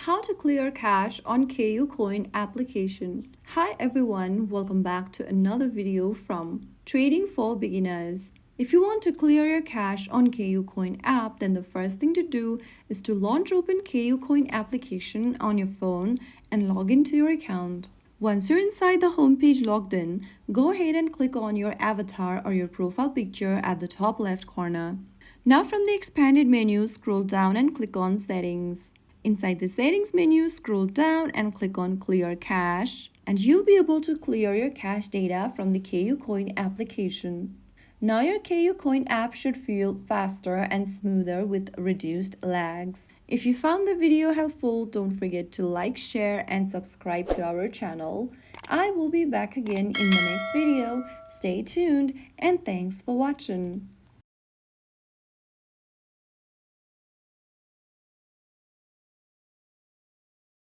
How to clear cache on KuCoin application. Hi everyone, welcome back to another video from Trading for Beginners. If you want to clear your cache on KuCoin app, then the first thing to do is to launch open KuCoin application on your phone and log into your account. Once you're inside the homepage logged in, go ahead and click on your avatar or your profile picture at the top left corner. Now from the expanded menu, scroll down and click on Settings. Inside the Settings menu, scroll down and click on Clear Cache, and you'll be able to clear your cache data from the KuCoin application. Now your KuCoin app should feel faster and smoother with reduced lags. If you found the video helpful, don't forget to like, share, and subscribe to our channel. I will be back again in the next video. Stay tuned and thanks for watching.